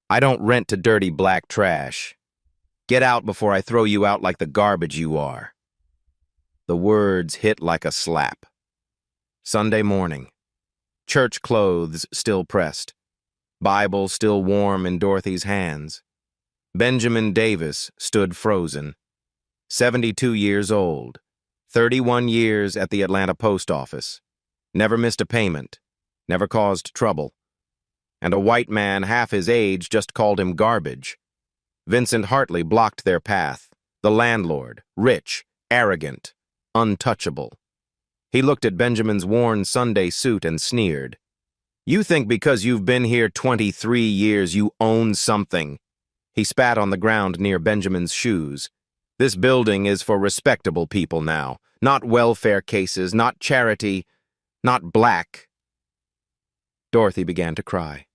I don't rent to dirty black trash. Get out before I throw you out like the garbage you are." The words hit like a slap. Sunday morning. Church clothes still pressed. Bible still warm in Dorothy's hands. Benjamin Davis stood frozen. 72 years old. 31 years at the Atlanta post office. Never missed a payment. Never caused trouble. And a white man half his age just called him garbage. Vincent Hartley blocked their path. The landlord, rich, arrogant, untouchable. He looked at Benjamin's worn Sunday suit and sneered. "You think because you've been here 23 years you own something." He spat on the ground near Benjamin's shoes. "This building is for respectable people now, not welfare cases, not charity, not black." Dorothy began to cry.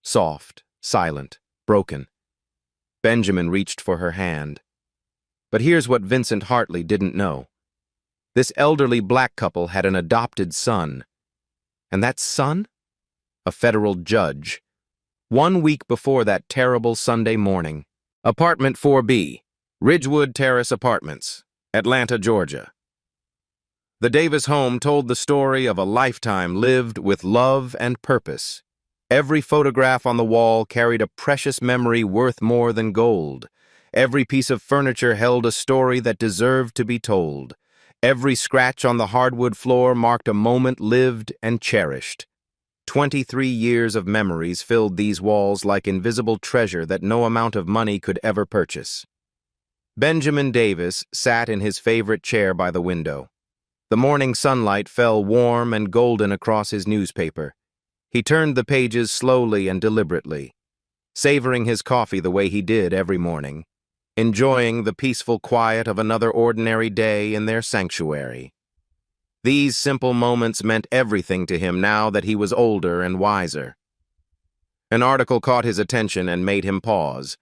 Soft, silent, broken. Benjamin reached for her hand. But here's what Vincent Hartley didn't know. This elderly black couple had an adopted son. And that son? A federal judge. 1 week before that terrible Sunday morning. Apartment 4B, Ridgewood Terrace Apartments, Atlanta, Georgia. The Davis home told the story of a lifetime lived with love and purpose. Every photograph on the wall carried a precious memory worth more than gold. Every piece of furniture held a story that deserved to be told. Every scratch on the hardwood floor marked a moment lived and cherished. 23 years of memories filled these walls like invisible treasure that no amount of money could ever purchase. Benjamin Davis sat in his favorite chair by the window. The morning sunlight fell warm and golden across his newspaper. He turned the pages slowly and deliberately, savoring his coffee the way he did every morning, enjoying the peaceful quiet of another ordinary day in their sanctuary. These simple moments meant everything to him now that he was older and wiser. An article caught his attention and made him pause.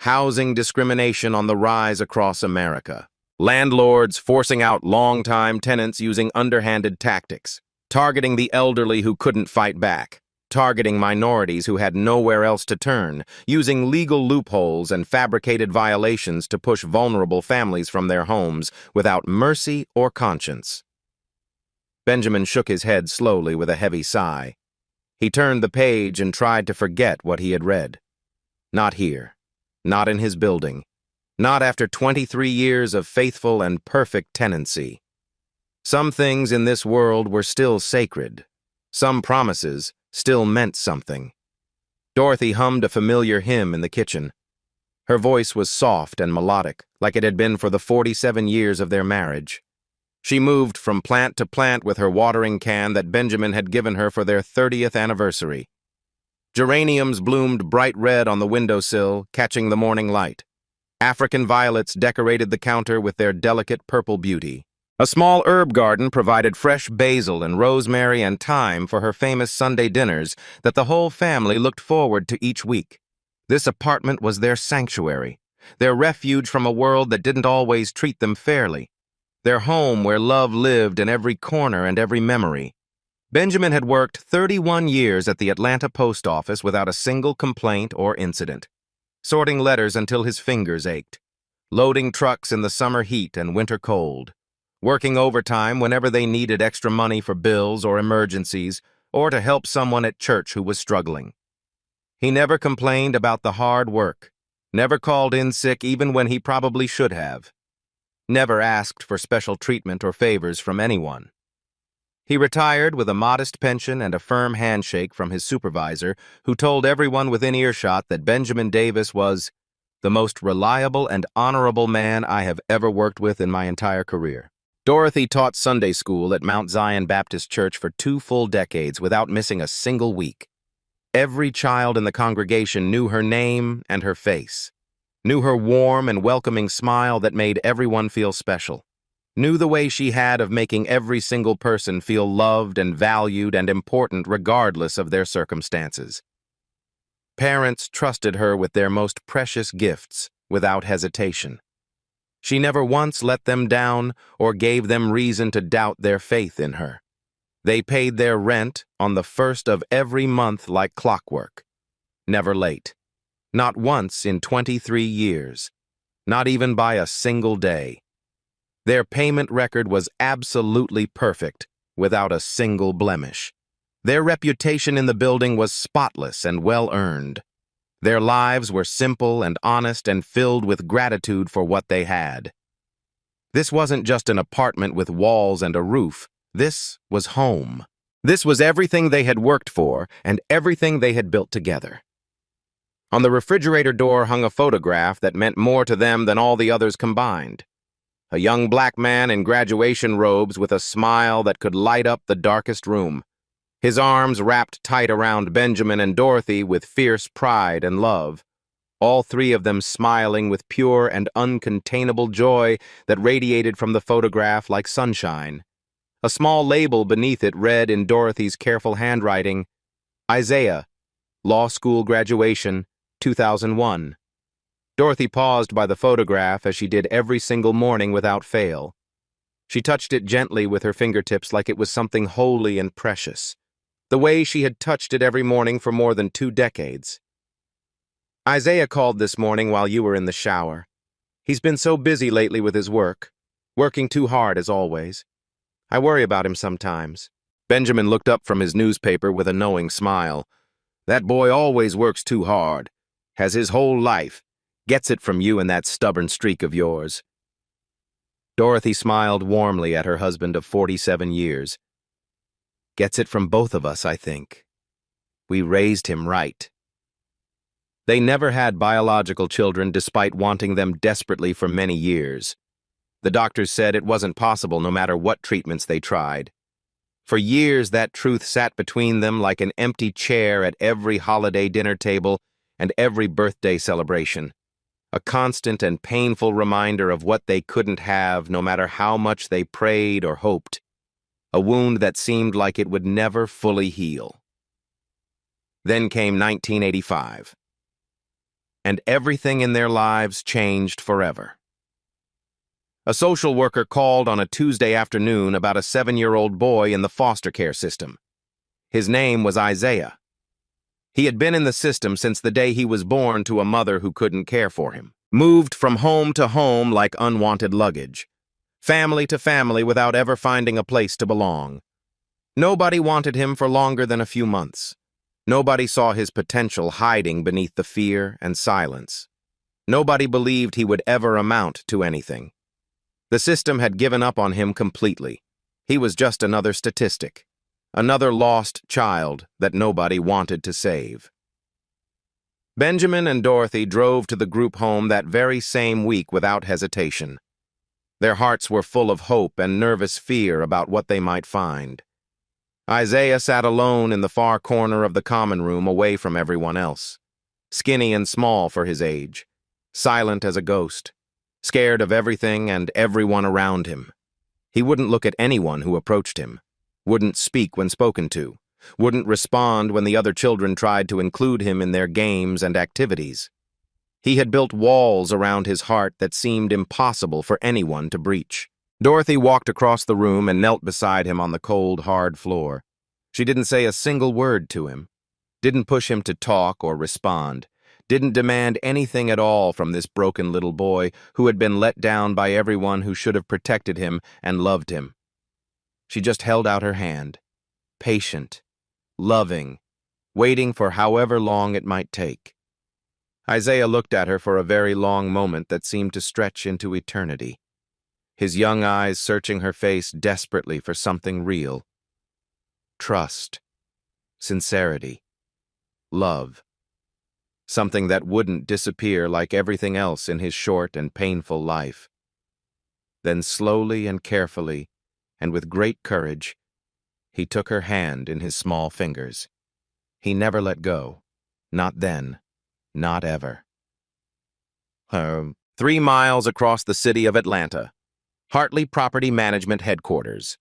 Housing discrimination on the rise across America. Landlords forcing out long-time tenants using underhanded tactics, targeting the elderly who couldn't fight back, targeting minorities who had nowhere else to turn, using legal loopholes and fabricated violations to push vulnerable families from their homes without mercy or conscience. Benjamin shook his head slowly with a heavy sigh. He turned the page and tried to forget what he had read. Not here. Not in his building. Not after 23 years of faithful and perfect tenancy. Some things in this world were still sacred. Some promises still meant something. Dorothy hummed a familiar hymn in the kitchen. Her voice was soft and melodic, like it had been for the 47 years of their marriage. She moved from plant to plant with her watering can that Benjamin had given her for their 30th anniversary. Geraniums bloomed bright red on the windowsill, catching the morning light. African violets decorated the counter with their delicate purple beauty. A small herb garden provided fresh basil and rosemary and thyme for her famous Sunday dinners that the whole family looked forward to each week. This apartment was their sanctuary, their refuge from a world that didn't always treat them fairly. Their home where love lived in every corner and every memory. Benjamin had worked 31 years at the Atlanta post office without a single complaint or incident, sorting letters until his fingers ached, loading trucks in the summer heat and winter cold, working overtime whenever they needed extra money for bills or emergencies, or to help someone at church who was struggling. He never complained about the hard work, never called in sick even when he probably should have. Never asked for special treatment or favors from anyone. He retired with a modest pension and a firm handshake from his supervisor, who told everyone within earshot that Benjamin Davis was the most reliable and honorable man I have ever worked with in my entire career. Dorothy taught Sunday school at Mount Zion Baptist Church for 2 full decades without missing a single week. Every child in the congregation knew her name and her face. Knew her warm and welcoming smile that made everyone feel special. Knew the way she had of making every single person feel loved and valued and important regardless of their circumstances. Parents trusted her with their most precious gifts without hesitation. She never once let them down or gave them reason to doubt their faith in her. They paid their rent on the first of every month like clockwork. Never late. Not once in 23 years. Not even by a single day. Their payment record was absolutely perfect, without a single blemish. Their reputation in the building was spotless and well-earned. Their lives were simple and honest and filled with gratitude for what they had. This wasn't just an apartment with walls and a roof. This was home. This was everything they had worked for and everything they had built together. On the refrigerator door hung a photograph that meant more to them than all the others combined. A young black man in graduation robes with a smile that could light up the darkest room. His arms wrapped tight around Benjamin and Dorothy with fierce pride and love. All three of them smiling with pure and uncontainable joy that radiated from the photograph like sunshine. A small label beneath it read in Dorothy's careful handwriting, Isaiah, Law School Graduation, 2001. Dorothy paused by the photograph as she did every single morning without fail. She touched it gently with her fingertips like it was something holy and precious, the way she had touched it every morning for more than 2 decades. Isaiah called this morning while you were in the shower. He's been so busy lately with his work, working too hard as always. I worry about him sometimes. Benjamin looked up from his newspaper with a knowing smile. That boy always works too hard, has his whole life, gets it from you and that stubborn streak of yours. Dorothy smiled warmly at her husband of 47 years. Gets it from both of us, I think. We raised him right. They never had biological children despite wanting them desperately for many years. The doctors said it wasn't possible no matter what treatments they tried. For years that truth sat between them like an empty chair at every holiday dinner table and every birthday celebration. A constant and painful reminder of what they couldn't have no matter how much they prayed or hoped. A wound that seemed like it would never fully heal. Then came 1985. And everything in their lives changed forever. A social worker called on a Tuesday afternoon about a 7-year-old boy in the foster care system. His name was Isaiah. He had been in the system since the day he was born to a mother who couldn't care for him. Moved from home to home like unwanted luggage. Family to family without ever finding a place to belong. Nobody wanted him for longer than a few months. Nobody saw his potential hiding beneath the fear and silence. Nobody believed he would ever amount to anything. The system had given up on him completely. He was just another statistic, another lost child that nobody wanted to save. Benjamin and Dorothy drove to the group home that very same week without hesitation. Their hearts were full of hope and nervous fear about what they might find. Isaiah sat alone in the far corner of the common room away from everyone else, skinny and small for his age, silent as a ghost, scared of everything and everyone around him. He wouldn't look at anyone who approached him, wouldn't speak when spoken to, wouldn't respond when the other children tried to include him in their games and activities. He had built walls around his heart that seemed impossible for anyone to breach. Dorothy walked across the room and knelt beside him on the cold, hard floor. She didn't say a single word to him, didn't push him to talk or respond, didn't demand anything at all from this broken little boy who had been let down by everyone who should have protected him and loved him. She just held out her hand, patient, loving, waiting for however long it might take. Isaiah looked at her for a very long moment that seemed to stretch into eternity, his young eyes searching her face desperately for something real. Trust, sincerity, love. Something that wouldn't disappear like everything else in his short and painful life. Then slowly and carefully, and with great courage, he took her hand in his small fingers. He never let go. Not then. Not ever. 3 miles across the city of Atlanta. Hartley Property Management Headquarters.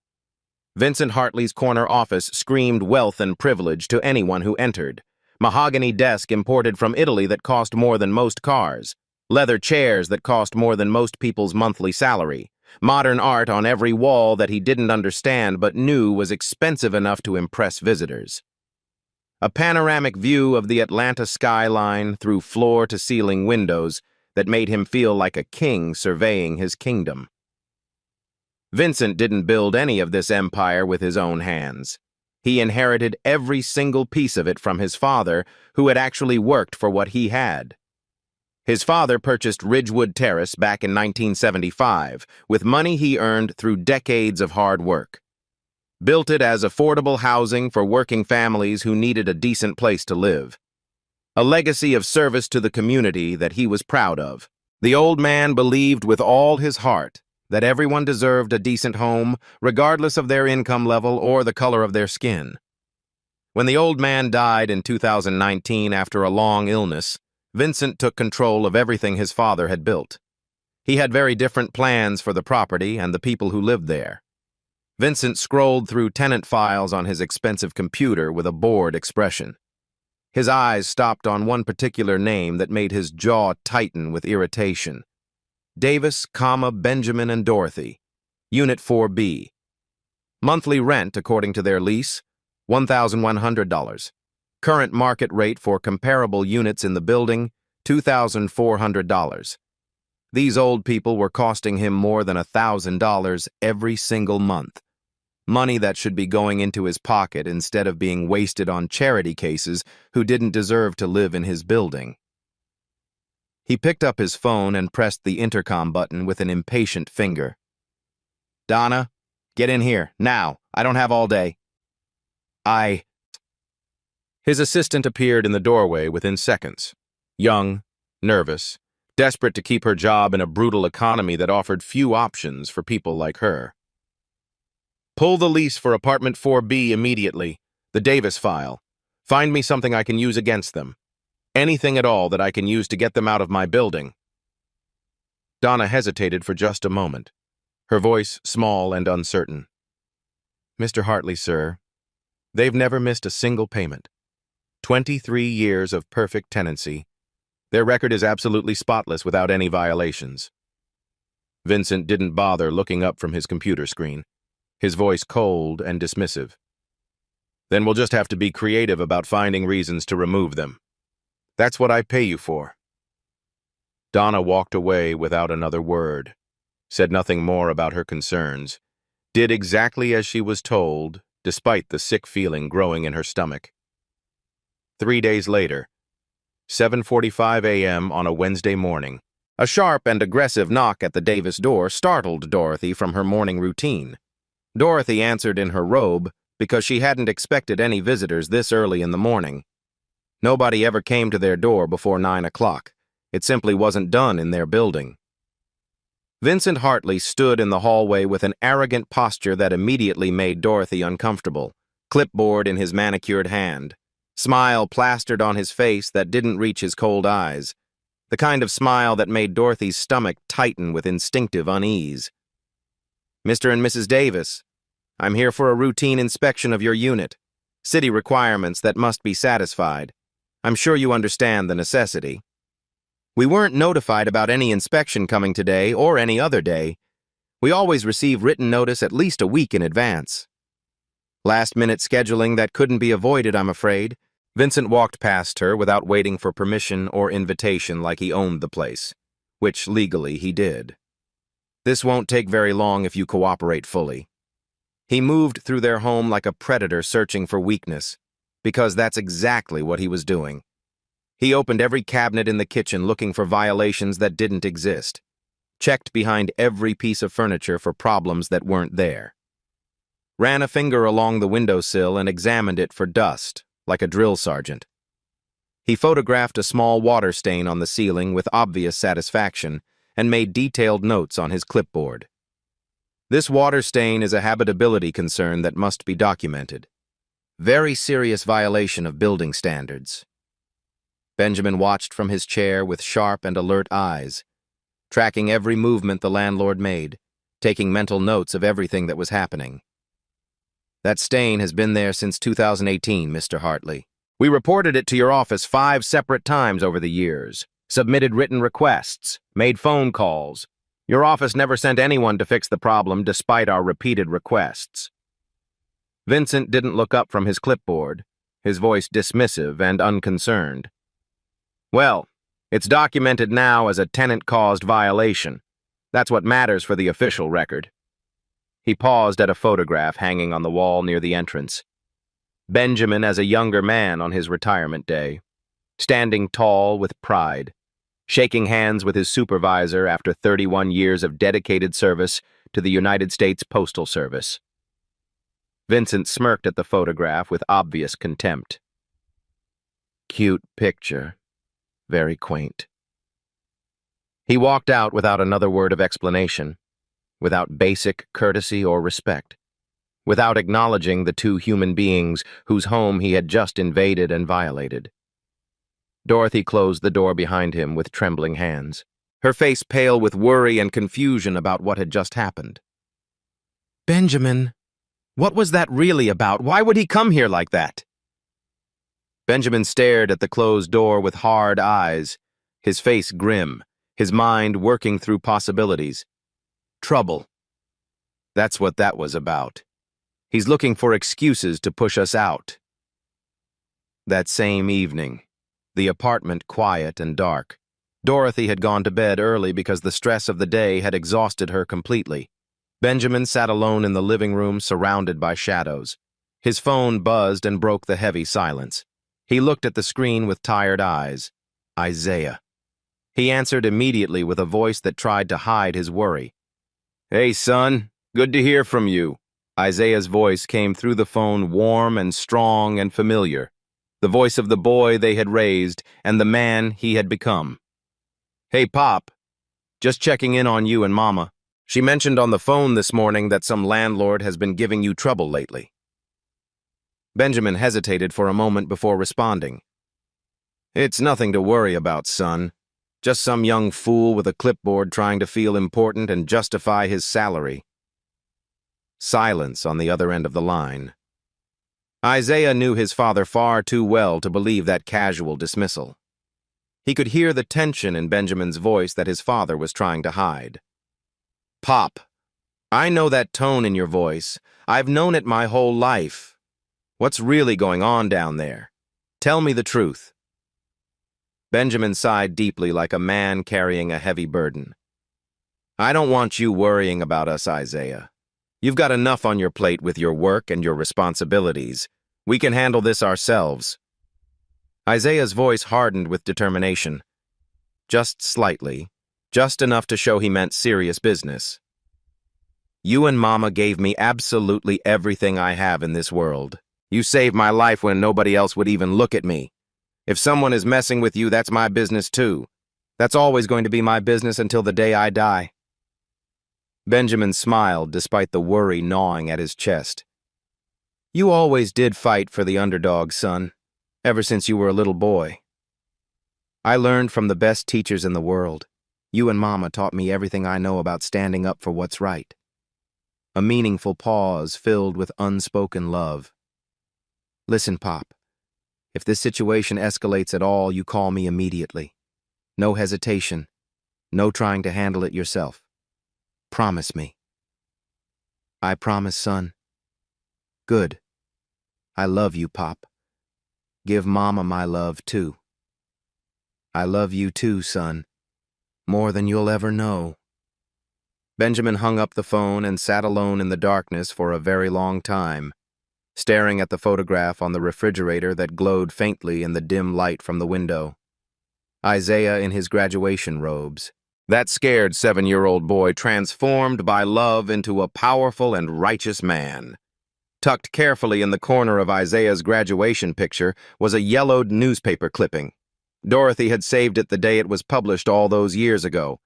Vincent Hartley's corner office screamed wealth and privilege to anyone who entered. Mahogany desk imported from Italy that cost more than most cars. Leather chairs that cost more than most people's monthly salary. Modern art on every wall that he didn't understand but knew was expensive enough to impress visitors. a panoramic view of the Atlanta skyline through floor-to-ceiling windows that made him feel like a king surveying his kingdom. Vincent didn't build any of this empire with his own hands. He inherited every single piece of it from his father, who had actually worked for what he had. His father purchased Ridgewood Terrace back in 1975 with money he earned through decades of hard work. Built it as affordable housing for working families who needed a decent place to live. A legacy of service to the community that he was proud of. The old man believed with all his heart that everyone deserved a decent home, regardless of their income level or the color of their skin. When the old man died in 2019 after a long illness, Vincent took control of everything his father had built. He had very different plans for the property and the people who lived there. Vincent scrolled through tenant files on his expensive computer with a bored expression. His eyes stopped on one particular name that made his jaw tighten with irritation. Davis, Benjamin and Dorothy, Unit 4B. Monthly rent, according to their lease, $1,100. Current market rate for comparable units in the building, $2,400. These old people were costing him more than $1,000 every single month. Money that should be going into his pocket instead of being wasted on charity cases who didn't deserve to live in his building. He picked up his phone and pressed the intercom button with an impatient finger. "Donna, get in here, now. I don't have all day." His assistant appeared in the doorway within seconds. Young, nervous, desperate to keep her job in a brutal economy that offered few options for people like her. "Pull the lease for apartment 4B immediately, the Davis file. Find me something I can use against them. Anything at all that I can use to get them out of my building." Donna hesitated for just a moment, her voice small and uncertain. "Mr. Hartley, sir, they've never missed a single payment. 23 years of perfect tenancy. Their record is absolutely spotless without any violations." Vincent didn't bother looking up from his computer screen, his voice cold and dismissive. "Then we'll just have to be creative about finding reasons to remove them. That's what I pay you for." Donna walked away without another word, said nothing more about her concerns, did exactly as she was told, despite the sick feeling growing in her stomach. 3 days later, 7:45 a.m. on a Wednesday morning, a sharp and aggressive knock at the Davis door startled Dorothy from her morning routine. Dorothy answered in her robe because she hadn't expected any visitors this early in the morning. Nobody ever came to their door before 9 o'clock. It simply wasn't done in their building. Vincent Hartley stood in the hallway with an arrogant posture that immediately made Dorothy uncomfortable, clipboard in his manicured hand, smile plastered on his face that didn't reach his cold eyes, the kind of smile that made Dorothy's stomach tighten with instinctive unease. "Mr. and Mrs. Davis, I'm here for a routine inspection of your unit. City requirements that must be satisfied. I'm sure you understand the necessity. We weren't notified about any inspection coming today or any other day. We always receive written notice at least a week in advance. Last-minute scheduling that couldn't be avoided, I'm afraid." Vincent walked past her without waiting for permission or invitation like he owned the place, which legally he did. "This won't take very long if you cooperate fully." He moved through their home like a predator searching for weakness, because that's exactly what he was doing. He opened every cabinet in the kitchen looking for violations that didn't exist, checked behind every piece of furniture for problems that weren't there, ran a finger along the windowsill and examined it for dust, like a drill sergeant. He photographed a small water stain on the ceiling with obvious satisfaction and made detailed notes on his clipboard. This water stain is a habitability concern that must be documented. Very serious violation of building standards. Benjamin watched from his chair with sharp and alert eyes, tracking every movement the landlord made, taking mental notes of everything that was happening. "That stain has been there since 2018, Mr. Hartley. We reported it to your office 5 separate times over the years, submitted written requests, made phone calls. Your office never sent anyone to fix the problem despite our repeated requests." Vincent didn't look up from his clipboard, his voice dismissive and unconcerned. Well, it's documented now as a tenant-caused violation. That's what matters for the official record. He paused at a photograph hanging on the wall near the entrance. Benjamin as a younger man on his retirement day, standing tall with pride, shaking hands with his supervisor after 31 years of dedicated service to the United States Postal Service. Vincent smirked at the photograph with obvious contempt. Cute picture. Very quaint. He walked out without another word of explanation, without basic courtesy or respect, without acknowledging the two human beings whose home he had just invaded and violated. Dorothy closed the door behind him with trembling hands, her face pale with worry and confusion about what had just happened. Benjamin, what was that really about? Why would he come here like that? Benjamin stared at the closed door with hard eyes, his face grim, his mind working through possibilities. Trouble. That's what that was about. He's looking for excuses to push us out. That same evening, the apartment quiet and dark. Dorothy had gone to bed early because the stress of the day had exhausted her completely. Benjamin sat alone in the living room surrounded by shadows. His phone buzzed and broke the heavy silence. He looked at the screen with tired eyes. Isaiah. He answered immediately with a voice that tried to hide his worry. Hey, son. Good to hear from you. Isaiah's voice came through the phone warm and strong and familiar. The voice of the boy they had raised and the man he had become. Hey, Pop. Just checking in on you and Mama. She mentioned on the phone this morning that some landlord has been giving you trouble lately. Benjamin hesitated for a moment before responding. It's nothing to worry about, son. Just some young fool with a clipboard trying to feel important and justify his salary. Silence on the other end of the line. Isaiah knew his father far too well to believe that casual dismissal. He could hear the tension in Benjamin's voice that his father was trying to hide. Pop, I know that tone in your voice. I've known it my whole life. What's really going on down there? Tell me the truth. Benjamin sighed deeply like a man carrying a heavy burden. I don't want you worrying about us, Isaiah. You've got enough on your plate with your work and your responsibilities. We can handle this ourselves. Isaiah's voice hardened with determination. Just slightly, just enough to show he meant serious business. You and Mama gave me absolutely everything I have in this world. You saved my life when nobody else would even look at me. If someone is messing with you, that's my business too. That's always going to be my business until the day I die. Benjamin smiled despite the worry gnawing at his chest. You always did fight for the underdog, son, ever since you were a little boy. I learned from the best teachers in the world. You and Mama taught me everything I know about standing up for what's right. A meaningful pause filled with unspoken love. Listen, Pop. If this situation escalates at all, you call me immediately. No hesitation. No trying to handle it yourself. Promise me. I promise, son. Good. I love you, Pop. Give Mama my love, too. I love you too, son. More than you'll ever know. Benjamin hung up the phone and sat alone in the darkness for a very long time, staring at the photograph on the refrigerator that glowed faintly in the dim light from the window. Isaiah in his graduation robes. That scared 7-year-old boy transformed by love into a powerful and righteous man. Tucked carefully in the corner of Isaiah's graduation picture was a yellowed newspaper clipping. Dorothy had saved it the day it was published all those years ago.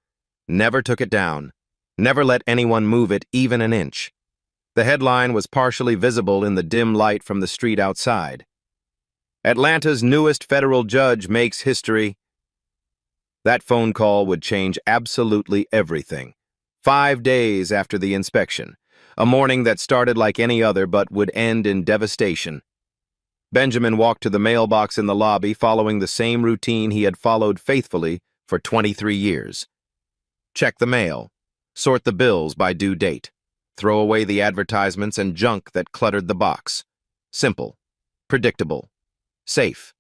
Never took it down. Never let anyone move it even an inch. The headline was partially visible in the dim light from the street outside. Atlanta's newest federal judge makes history. That phone call would change absolutely everything. 5 days after the inspection, a morning that started like any other but would end in devastation. Benjamin walked to the mailbox in the lobby following the same routine he had followed faithfully for 23 years. Check the mail. Sort the bills by due date. Throw away the advertisements and junk that cluttered the box. Simple. Predictable. Safe.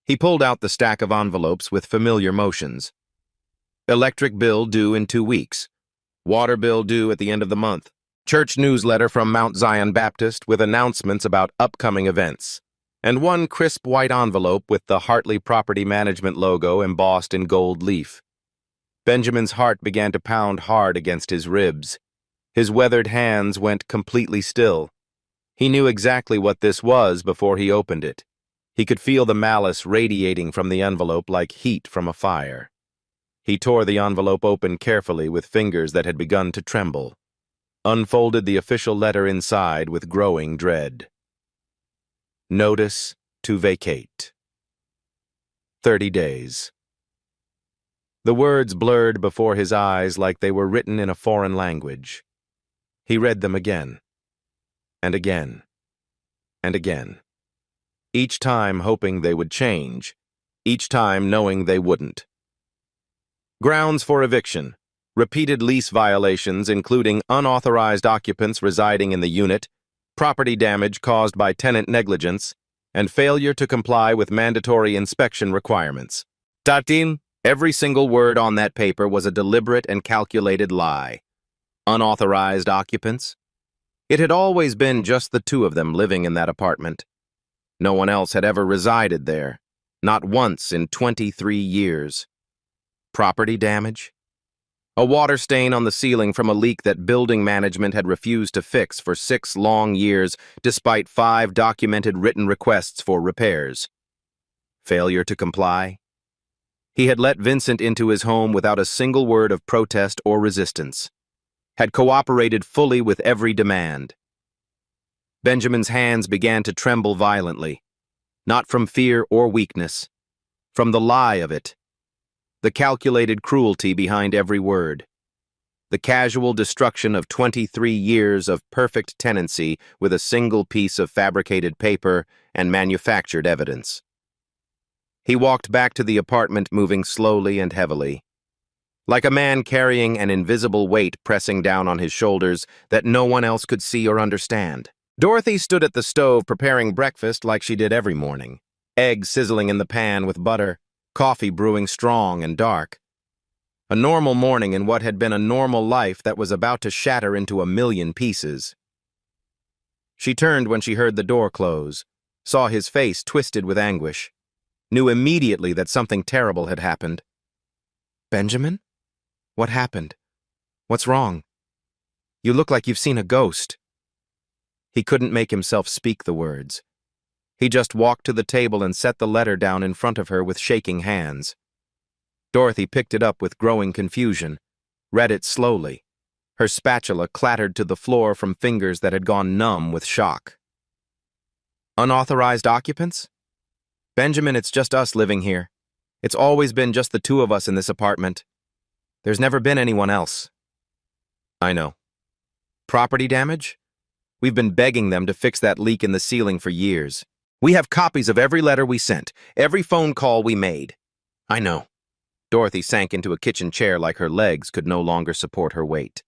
He pulled out the stack of envelopes with familiar motions. Electric bill due in 2 weeks. Water bill due at the end of the month. Church newsletter from Mount Zion Baptist with announcements about upcoming events. And one crisp white envelope with the Hartley Property Management logo embossed in gold leaf. Benjamin's heart began to pound hard against his ribs. His weathered hands went completely still. He knew exactly what this was before he opened it. He could feel the malice radiating from the envelope like heat from a fire. He tore the envelope open carefully with fingers that had begun to tremble, unfolded the official letter inside with growing dread. Notice to vacate. 30 days. The words blurred before his eyes like they were written in a foreign language. He read them again, and again, and again, each time hoping they would change, each time knowing they wouldn't. Grounds for eviction: repeated lease violations including unauthorized occupants residing in the unit, property damage caused by tenant negligence, and failure to comply with mandatory inspection requirements. Tatin, every single word on that paper was a deliberate and calculated lie. Unauthorized occupants? It had always been just the two of them living in that apartment. No one else had ever resided there, not once in 23 years. Property damage? A water stain on the ceiling from a leak that building management had refused to fix for 6 long years despite 5 documented written requests for repairs. Failure to comply? He had let Vincent into his home without a single word of protest or resistance. Had cooperated fully with every demand. Benjamin's hands began to tremble violently, not from fear or weakness, from the lie of it. The calculated cruelty behind every word. The casual destruction of 23 years of perfect tenancy with a single piece of fabricated paper and manufactured evidence. He walked back to the apartment moving slowly and heavily, like a man carrying an invisible weight pressing down on his shoulders that no one else could see or understand. Dorothy stood at the stove preparing breakfast like she did every morning. Eggs sizzling in the pan with butter. Coffee brewing strong and dark. A normal morning in what had been a normal life that was about to shatter into a million pieces. She turned when she heard the door close, saw his face twisted with anguish, knew immediately that something terrible had happened. Benjamin? What happened? What's wrong? You look like you've seen a ghost. He couldn't make himself speak the words. He just walked to the table and set the letter down in front of her with shaking hands. Dorothy picked it up with growing confusion, read it slowly. Her spatula clattered to the floor from fingers that had gone numb with shock. Unauthorized occupants? Benjamin, it's just us living here. It's always been just the two of us in this apartment. There's never been anyone else. I know. Property damage? We've been begging them to fix that leak in the ceiling for years. We have copies of every letter we sent, every phone call we made. I know. Dorothy sank into a kitchen chair like her legs could no longer support her weight.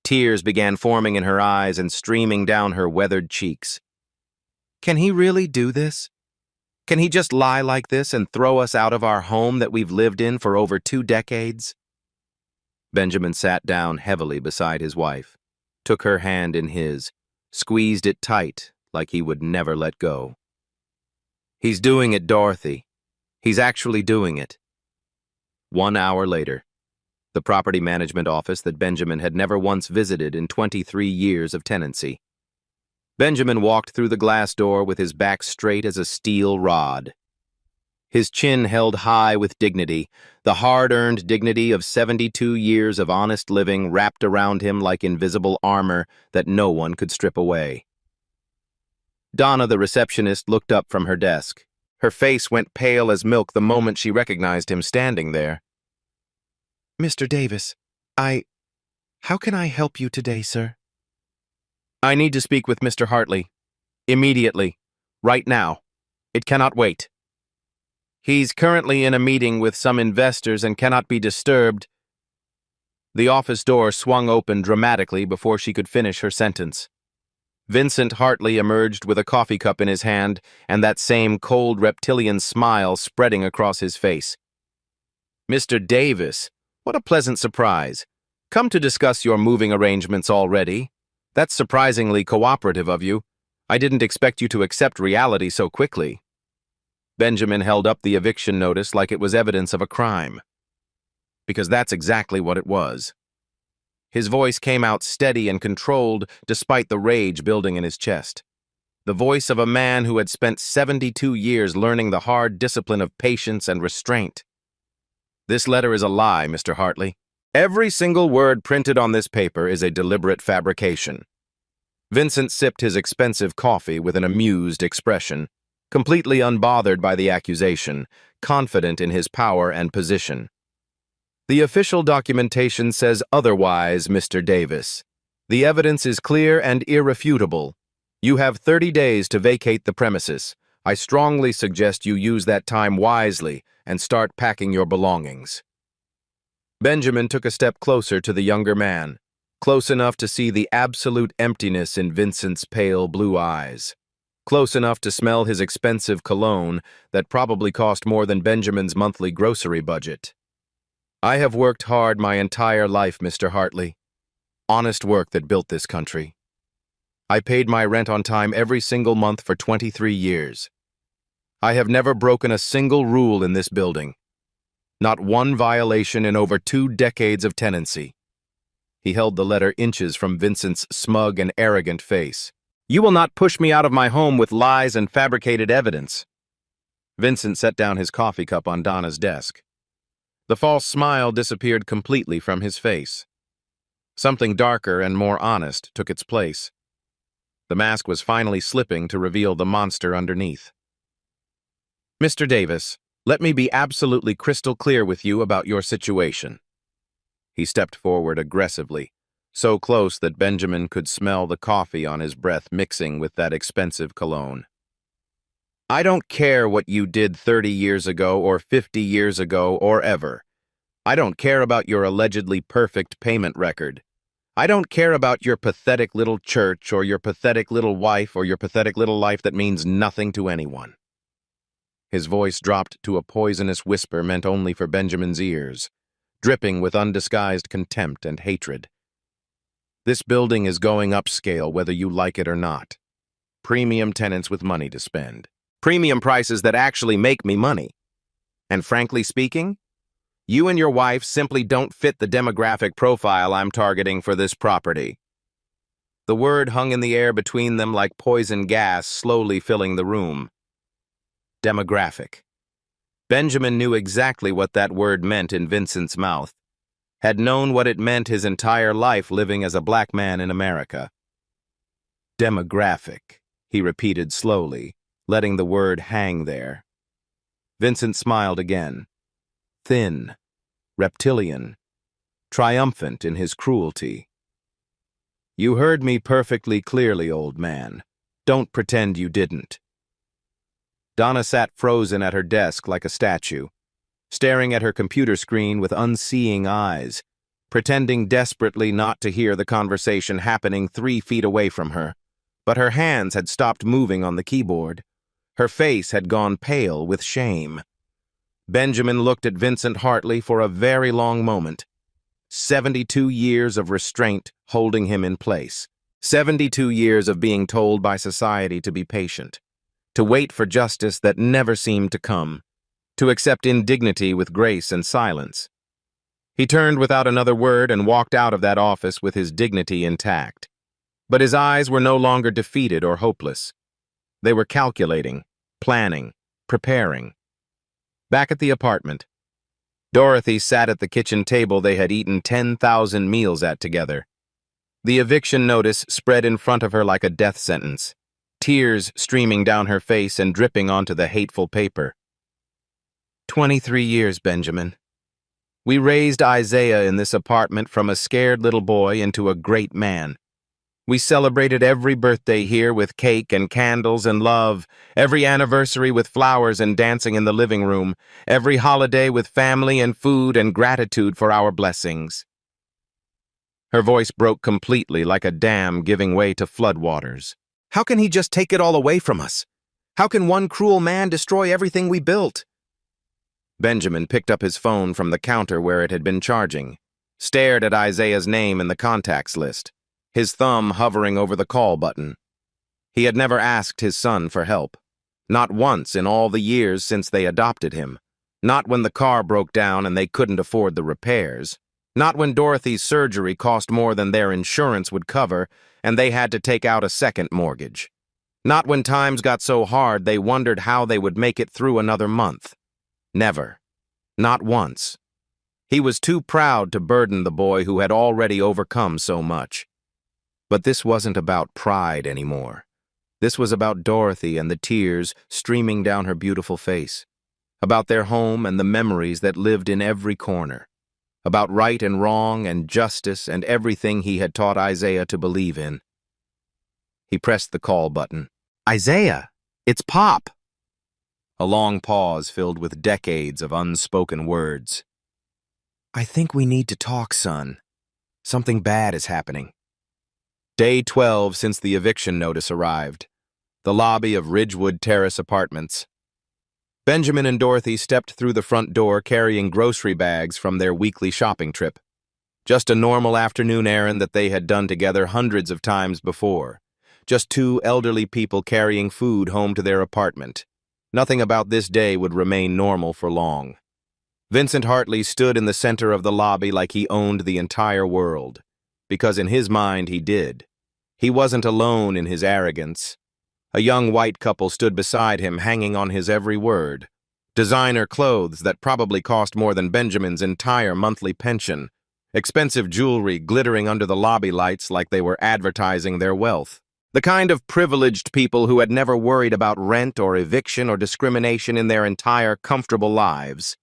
Tears began forming in her eyes and streaming down her weathered cheeks. Can he really do this? Can he just lie like this and throw us out of our home that we've lived in for over 2 decades? Benjamin sat down heavily beside his wife, took her hand in his, squeezed it tight like he would never let go. He's doing it, Dorothy. He's actually doing it. 1 hour later, the property management office that Benjamin had never once visited in 23 years of tenancy. Benjamin walked through the glass door with his back straight as a steel rod. His chin held high with dignity, the hard-earned dignity of 72 years of honest living wrapped around him like invisible armor that no one could strip away. Donna, the receptionist, looked up from her desk. Her face went pale as milk the moment she recognized him standing there. Mr. Davis, how can I help you today, sir? I need to speak with Mr. Hartley. Immediately. Right now. It cannot wait. He's currently in a meeting with some investors and cannot be disturbed. The office door swung open dramatically before she could finish her sentence. Vincent Hartley emerged with a coffee cup in his hand and that same cold reptilian smile spreading across his face. "Mr. Davis, what a pleasant surprise. Come to discuss your moving arrangements already. That's surprisingly cooperative of you. I didn't expect you to accept reality so quickly." Benjamin held up the eviction notice like it was evidence of a crime. Because that's exactly what it was. His voice came out steady and controlled despite the rage building in his chest. The voice of a man who had spent 72 years learning the hard discipline of patience and restraint. "This letter is a lie, Mr. Hartley. Every single word printed on this paper is a deliberate fabrication." Vincent sipped his expensive coffee with an amused expression, completely unbothered by the accusation, confident in his power and position. "The official documentation says otherwise, Mr. Davis. The evidence is clear and irrefutable. You have 30 days to vacate the premises. I strongly suggest you use that time wisely and start packing your belongings." Benjamin took a step closer to the younger man, close enough to see the absolute emptiness in Vincent's pale blue eyes, close enough to smell his expensive cologne that probably cost more than Benjamin's monthly grocery budget. "I have worked hard my entire life, Mr. Hartley. Honest work that built this country. I paid my rent on time every single month for 23 years. I have never broken a single rule in this building. Not one violation in over 2 decades of tenancy." He held the letter inches from Vincent's smug and arrogant face. "You will not push me out of my home with lies and fabricated evidence." Vincent set down his coffee cup on Donna's desk. The false smile disappeared completely from his face. Something darker and more honest took its place. The mask was finally slipping to reveal the monster underneath. "Mr. Davis, let me be absolutely crystal clear with you about your situation." He stepped forward aggressively, so close that Benjamin could smell the coffee on his breath mixing with that expensive cologne. "I don't care what you did 30 years ago or 50 years ago or ever. I don't care about your allegedly perfect payment record. I don't care about your pathetic little church or your pathetic little wife or your pathetic little life that means nothing to anyone." His voice dropped to a poisonous whisper meant only for Benjamin's ears, dripping with undisguised contempt and hatred. "This building is going upscale whether you like it or not. Premium tenants with money to spend. Premium prices that actually make me money. And frankly speaking, you and your wife simply don't fit the demographic profile I'm targeting for this property." The word hung in the air between them like poison gas slowly filling the room. Demographic. Benjamin knew exactly what that word meant in Vincent's mouth, had known what it meant his entire life living as a black man in America. "Demographic," he repeated slowly, letting the word hang there. Vincent smiled again. Thin, reptilian, triumphant in his cruelty. "You heard me perfectly clearly, old man. Don't pretend you didn't." Donna sat frozen at her desk like a statue, staring at her computer screen with unseeing eyes, pretending desperately not to hear the conversation happening 3 feet away from her. But her hands had stopped moving on the keyboard. Her face had gone pale with shame. Benjamin looked at Vincent Hartley for a very long moment. 72 years of restraint holding him in place. 72 years of being told by society to be patient, to wait for justice that never seemed to come, to accept indignity with grace and silence. He turned without another word and walked out of that office with his dignity intact. But his eyes were no longer defeated or hopeless. They were calculating, planning, preparing. Back at the apartment, Dorothy sat at the kitchen table they had eaten 10,000 meals at together. The eviction notice spread in front of her like a death sentence, tears streaming down her face and dripping onto the hateful paper. 23 years, Benjamin. We raised Isaiah in this apartment from a scared little boy into a great man. We celebrated every birthday here with cake and candles and love, every anniversary with flowers and dancing in the living room, every holiday with family and food and gratitude for our blessings. Her voice broke completely like a dam giving way to floodwaters. "How can he just take it all away from us? How can one cruel man destroy everything we built?" Benjamin picked up his phone from the counter where it had been charging, stared at Isaiah's name in the contacts list, his thumb hovering over the call button. He had never asked his son for help. Not once in all the years since they adopted him. Not when the car broke down and they couldn't afford the repairs. Not when Dorothy's surgery cost more than their insurance would cover and they had to take out a second mortgage. Not when times got so hard they wondered how they would make it through another month. Never. Not once. He was too proud to burden the boy who had already overcome so much. But this wasn't about pride anymore. This was about Dorothy and the tears streaming down her beautiful face. About their home and the memories that lived in every corner. About right and wrong and justice and everything he had taught Isaiah to believe in. He pressed the call button. "Isaiah, it's Pop!" A long pause filled with decades of unspoken words. "I think we need to talk, son. Something bad is happening." Day 12 since the eviction notice arrived. The lobby of Ridgewood Terrace Apartments. Benjamin and Dorothy stepped through the front door carrying grocery bags from their weekly shopping trip. Just a normal afternoon errand that they had done together hundreds of times before. Just two elderly people carrying food home to their apartment. Nothing about this day would remain normal for long. Vincent Hartley stood in the center of the lobby like he owned the entire world. Because in his mind he did. He wasn't alone in his arrogance. A young white couple stood beside him, hanging on his every word. Designer clothes that probably cost more than Benjamin's entire monthly pension. Expensive jewelry glittering under the lobby lights like they were advertising their wealth. The kind of privileged people who had never worried about rent or eviction or discrimination in their entire comfortable lives.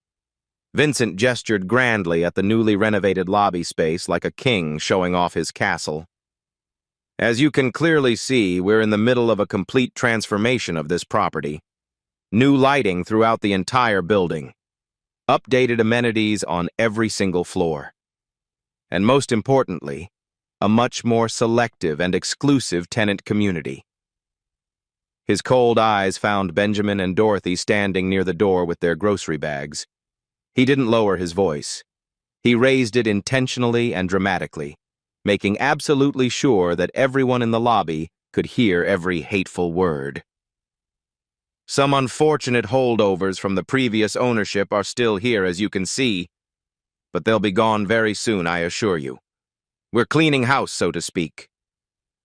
Vincent gestured grandly at the newly renovated lobby space like a king showing off his castle. "As you can clearly see, we're in the middle of a complete transformation of this property. New lighting throughout the entire building. Updated amenities on every single floor. And most importantly, a much more selective and exclusive tenant community." His cold eyes found Benjamin and Dorothy standing near the door with their grocery bags. He didn't lower his voice. He raised it intentionally and dramatically, making absolutely sure that everyone in the lobby could hear every hateful word. "Some unfortunate holdovers from the previous ownership are still here, as you can see, but they'll be gone very soon, I assure you. We're cleaning house, so to speak.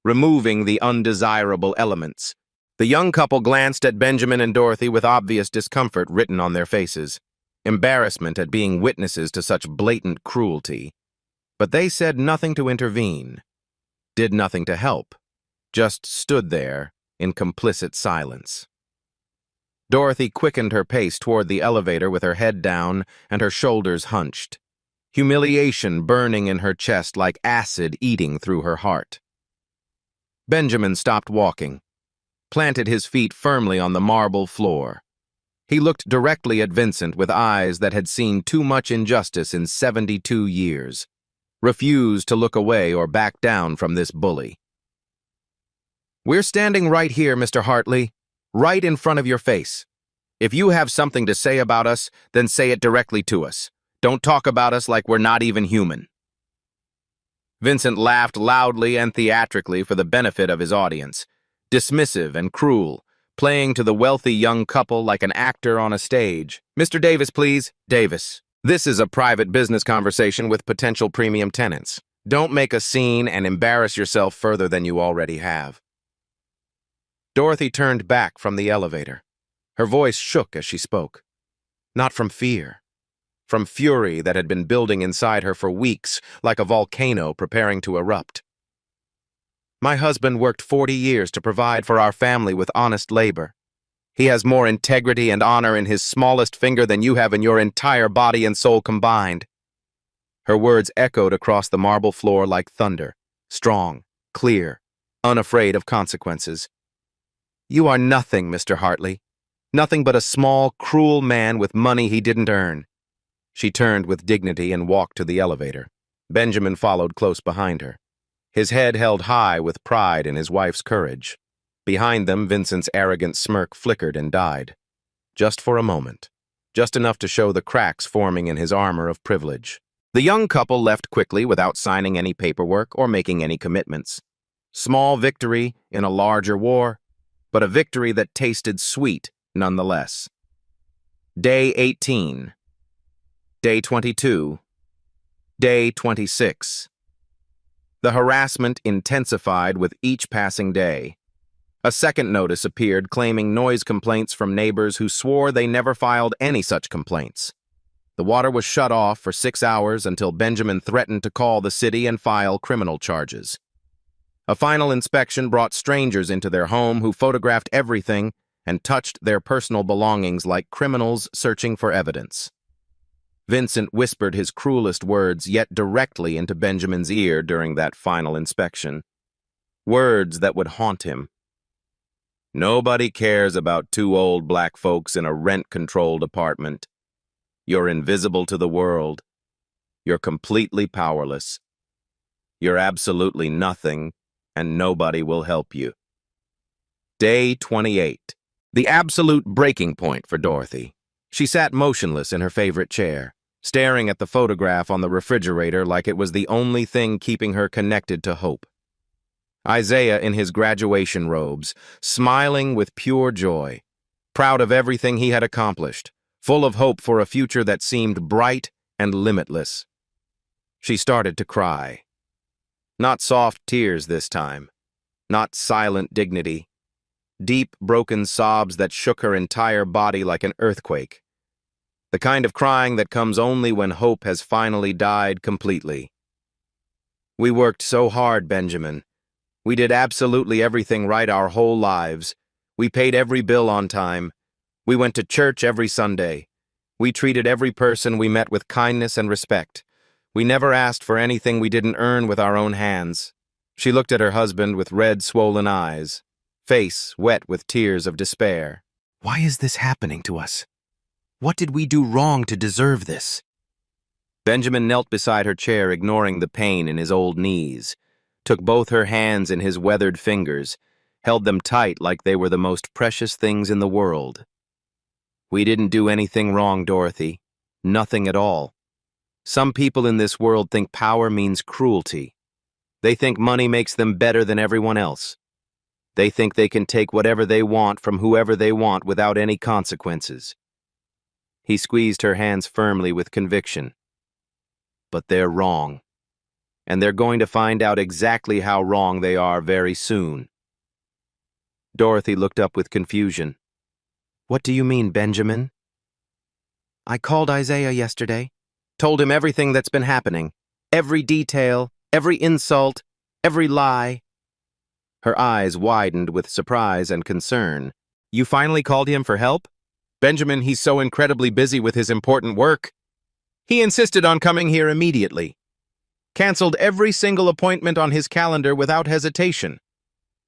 Removing the undesirable elements." The young couple glanced at Benjamin and Dorothy with obvious discomfort written on their faces. Embarrassment at being witnesses to such blatant cruelty. But they said nothing to intervene, did nothing to help, just stood there in complicit silence. Dorothy quickened her pace toward the elevator with her head down and her shoulders hunched, humiliation burning in her chest like acid eating through her heart. Benjamin stopped walking, planted his feet firmly on the marble floor. He looked directly at Vincent with eyes that had seen too much injustice in 72 years, refused to look away or back down from this bully. "We're standing right here, Mr. Hartley, right in front of your face. If you have something to say about us, then say it directly to us. Don't talk about us like we're not even human." Vincent laughed loudly and theatrically for the benefit of his audience, dismissive and cruel, playing to the wealthy young couple like an actor on a stage. "Mr. Davis, please." "Davis, this is a private business conversation with potential premium tenants. Don't make a scene and embarrass yourself further than you already have." Dorothy turned back from the elevator. Her voice shook as she spoke. Not from fear. From fury that had been building inside her for weeks, like a volcano preparing to erupt. "My husband worked 40 years to provide for our family with honest labor. He has more integrity and honor in his smallest finger than you have in your entire body and soul combined." Her words echoed across the marble floor like thunder, strong, clear, unafraid of consequences. "You are nothing, Mr. Hartley. Nothing but a small, cruel man with money he didn't earn." She turned with dignity and walked to the elevator. Benjamin followed close behind her, his head held high with pride in his wife's courage. Behind them, Vincent's arrogant smirk flickered and died. Just for a moment. Just enough to show the cracks forming in his armor of privilege. The young couple left quickly without signing any paperwork or making any commitments. Small victory in a larger war, but a victory that tasted sweet nonetheless. Day 18. Day 22. Day 26. The harassment intensified with each passing day. A second notice appeared claiming noise complaints from neighbors who swore they never filed any such complaints. The water was shut off for 6 hours until Benjamin threatened to call the city and file criminal charges. A final inspection brought strangers into their home who photographed everything and touched their personal belongings like criminals searching for evidence. Vincent whispered his cruelest words yet directly into Benjamin's ear during that final inspection. Words that would haunt him. Nobody cares about two old black folks in a rent-controlled apartment. You're invisible to the world. You're completely powerless. You're absolutely nothing, and nobody will help you. Day 28. The absolute breaking point for Dorothy. She sat motionless in her favorite chair, staring at the photograph on the refrigerator like it was the only thing keeping her connected to hope. Isaiah in his graduation robes, smiling with pure joy, proud of everything he had accomplished, full of hope for a future that seemed bright and limitless. She started to cry. Not soft tears this time, not silent dignity, deep, broken sobs that shook her entire body like an earthquake. The kind of crying that comes only when hope has finally died completely. We worked so hard, Benjamin. We did absolutely everything right our whole lives. We paid every bill on time. We went to church every Sunday. We treated every person we met with kindness and respect. We never asked for anything we didn't earn with our own hands. She looked at her husband with red, swollen eyes, face wet with tears of despair. Why is this happening to us? What did we do wrong to deserve this? Benjamin knelt beside her chair, ignoring the pain in his old knees, took both her hands in his weathered fingers, held them tight like they were the most precious things in the world. We didn't do anything wrong, Dorothy. Nothing at all. Some people in this world think power means cruelty. They think money makes them better than everyone else. They think they can take whatever they want from whoever they want without any consequences. He squeezed her hands firmly with conviction. But they're wrong. And they're going to find out exactly how wrong they are very soon. Dorothy looked up with confusion. What do you mean, Benjamin? I called Isaiah yesterday, told him everything that's been happening, every detail, every insult, every lie. Her eyes widened with surprise and concern. You finally called him for help? Benjamin, he's so incredibly busy with his important work. He insisted on coming here immediately. Canceled every single appointment on his calendar without hesitation.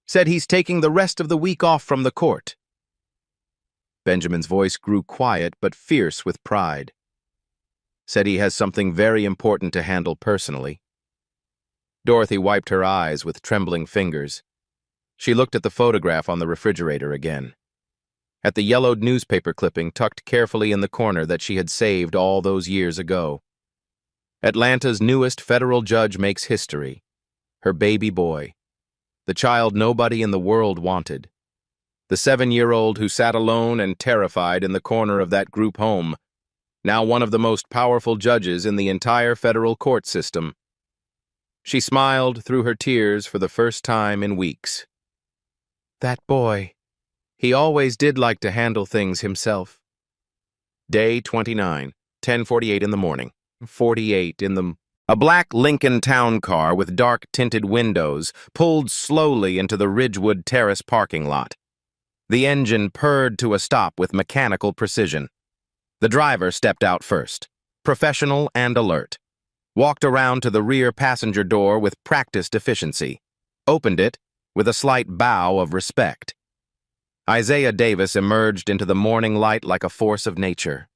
Said he's taking the rest of the week off from the court. Benjamin's voice grew quiet but fierce with pride. Said he has something very important to handle personally. Dorothy wiped her eyes with trembling fingers. She looked at the photograph on the refrigerator again. At the yellowed newspaper clipping tucked carefully in the corner that she had saved all those years ago. Atlanta's newest federal judge makes history. Her baby boy. The child nobody in the world wanted. The 7-year-old who sat alone and terrified in the corner of that group home. Now one of the most powerful judges in the entire federal court system. She smiled through her tears for the first time in weeks. That boy. He always did like to handle things himself. Day 29, 10:48 in the morning. 48 in the... A black Lincoln town car with dark-tinted windows pulled slowly into the Ridgewood Terrace parking lot. The engine purred to a stop with mechanical precision. The driver stepped out first, professional and alert. Walked around to the rear passenger door with practiced efficiency. Opened it with a slight bow of respect. Isaiah Davis emerged into the morning light like a force of nature.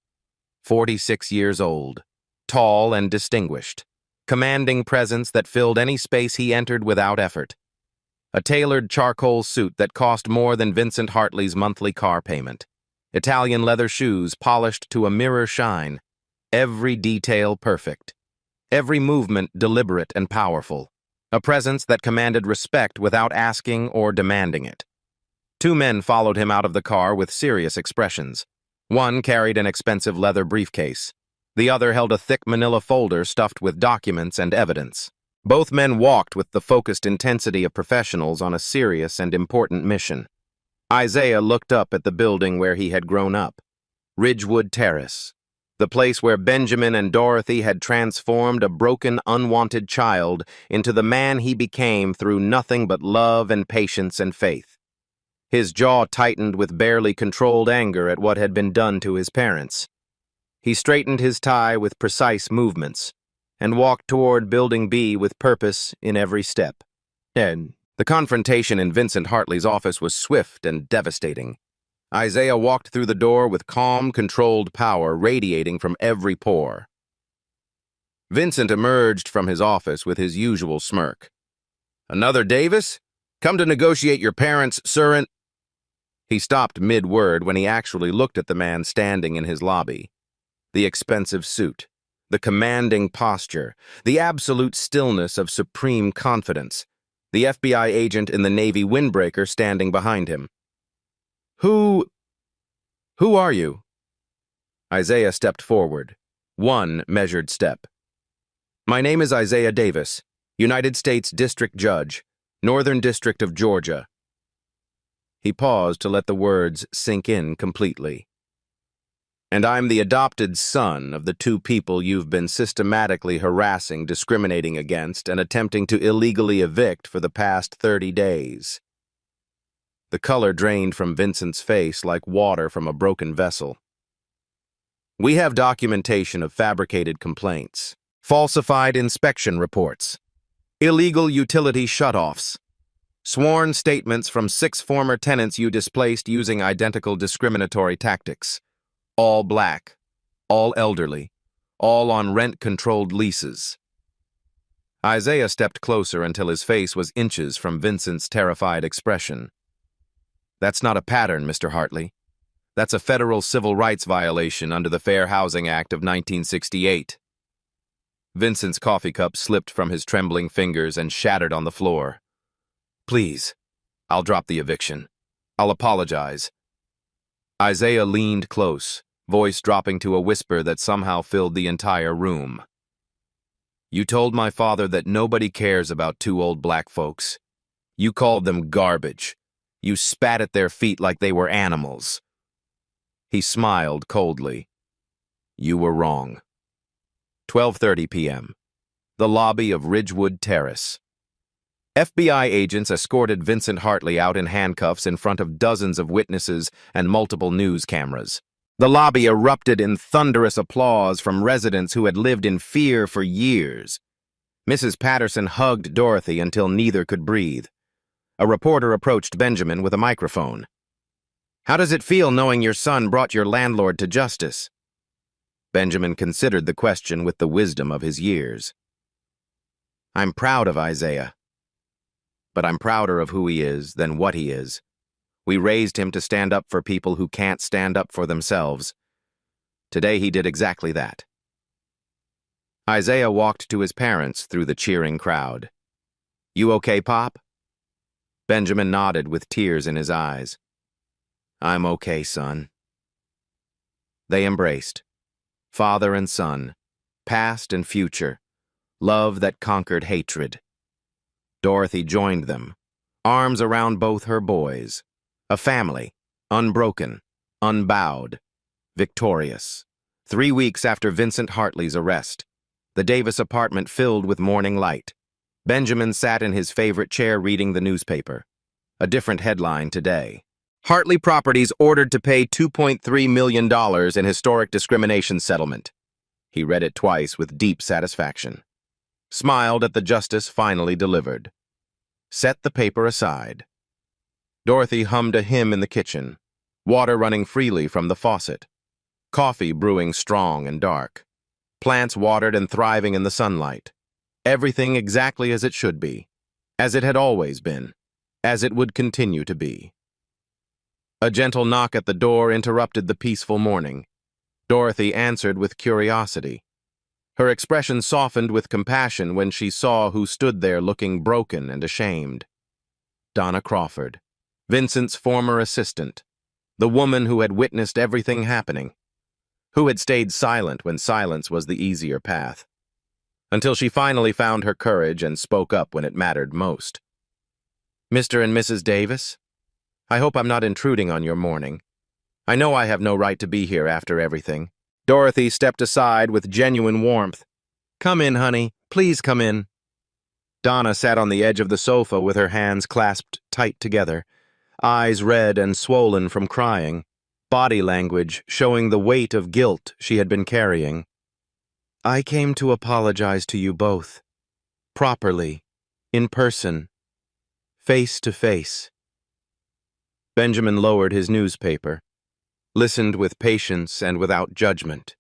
46 years old. Tall and distinguished, commanding presence that filled any space he entered without effort. A tailored charcoal suit that cost more than Vincent Hartley's monthly car payment. Italian leather shoes polished to a mirror shine. Every detail perfect. Every movement deliberate and powerful. A presence that commanded respect without asking or demanding it. Two men followed him out of the car with serious expressions. One carried an expensive leather briefcase. The other held a thick manila folder stuffed with documents and evidence. Both men walked with the focused intensity of professionals on a serious and important mission. Isaiah looked up at the building where he had grown up. Ridgewood Terrace. The place where Benjamin and Dorothy had transformed a broken, unwanted child into the man he became through nothing but love and patience and faith. His jaw tightened with barely controlled anger at what had been done to his parents. He straightened his tie with precise movements and walked toward Building B with purpose in every step. And the confrontation in Vincent Hartley's office was swift and devastating. Isaiah walked through the door with calm, controlled power radiating from every pore. Vincent emerged from his office with his usual smirk. "Another Davis? Come to negotiate your parents' surrent—" He stopped mid-word when he actually looked at the man standing in his lobby. The expensive suit, the commanding posture, the absolute stillness of supreme confidence, the FBI agent in the Navy windbreaker standing behind him. Who are you?" Isaiah stepped forward, one measured step. "My name is Isaiah Davis, United States District Judge, Northern District of Georgia." He paused to let the words sink in completely. "And I'm the adopted son of the two people you've been systematically harassing, discriminating against, and attempting to illegally evict for the past 30 days. The color drained from Vincent's face like water from a broken vessel. "We have documentation of fabricated complaints, falsified inspection reports, illegal utility shutoffs, sworn statements from 6 former tenants you displaced using identical discriminatory tactics. All black, all elderly, all on rent-controlled leases." Isaiah stepped closer until his face was inches from Vincent's terrified expression. "That's not a pattern, Mr. Hartley. That's a federal civil rights violation under the Fair Housing Act of 1968. Vincent's coffee cup slipped from his trembling fingers and shattered on the floor. "Please, I'll drop the eviction. I'll apologize." Isaiah leaned close, voice dropping to a whisper that somehow filled the entire room. "You told my father that nobody cares about two old black folks. You called them garbage. You spat at their feet like they were animals." He smiled coldly. "You were wrong." 12:30 p.m. The lobby of Ridgewood Terrace. FBI agents escorted Vincent Hartley out in handcuffs in front of dozens of witnesses and multiple news cameras. The lobby erupted in thunderous applause from residents who had lived in fear for years. Mrs. Patterson hugged Dorothy until neither could breathe. A reporter approached Benjamin with a microphone. "How does it feel knowing your son brought your landlord to justice?" Benjamin considered the question with the wisdom of his years. "I'm proud of Isaiah. But I'm prouder of who he is than what he is. We raised him to stand up for people who can't stand up for themselves. Today he did exactly that." Isaiah walked to his parents through the cheering crowd. "You okay, Pop?" Benjamin nodded with tears in his eyes. "I'm okay, son." They embraced. Father and son, past and future, love that conquered hatred. Dorothy joined them, arms around both her boys. A family, unbroken, unbowed, victorious. 3 weeks after Vincent Hartley's arrest, the Davis apartment filled with morning light. Benjamin sat in his favorite chair reading the newspaper. A different headline today. Hartley Properties ordered to pay $2.3 million in historic discrimination settlement. He read it twice with deep satisfaction. Smiled at the justice finally delivered. Set the paper aside. Dorothy hummed a hymn in the kitchen, water running freely from the faucet, coffee brewing strong and dark, plants watered and thriving in the sunlight. Everything exactly as it should be, as it had always been, as it would continue to be. A gentle knock at the door interrupted the peaceful morning. Dorothy answered with curiosity. Her expression softened with compassion when she saw who stood there looking broken and ashamed. Donna Crawford, Vincent's former assistant, the woman who had witnessed everything happening, who had stayed silent when silence was the easier path, until she finally found her courage and spoke up when it mattered most. Mr. and Mrs. Davis, I hope I'm not intruding on your morning. I know I have no right to be here after everything. Dorothy stepped aside with genuine warmth. Come in, honey. Please come in. Donna sat on the edge of the sofa with her hands clasped tight together, eyes red and swollen from crying, body language showing the weight of guilt she had been carrying. I came to apologize to you both, properly, in person, face to face. Benjamin lowered his newspaper, listened with patience and without judgment.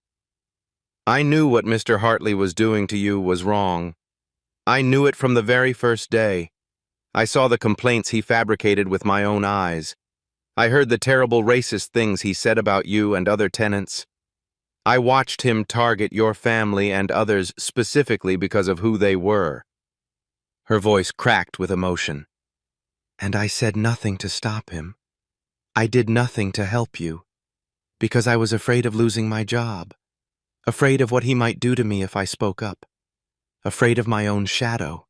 I knew what Mr. Hartley was doing to you was wrong. I knew it from the very first day. I saw the complaints he fabricated with my own eyes. I heard the terrible racist things he said about you and other tenants. I watched him target your family and others specifically because of who they were. Her voice cracked with emotion. And I said nothing to stop him. I did nothing to help you, because I was afraid of losing my job, afraid of what he might do to me if I spoke up, afraid of my own shadow.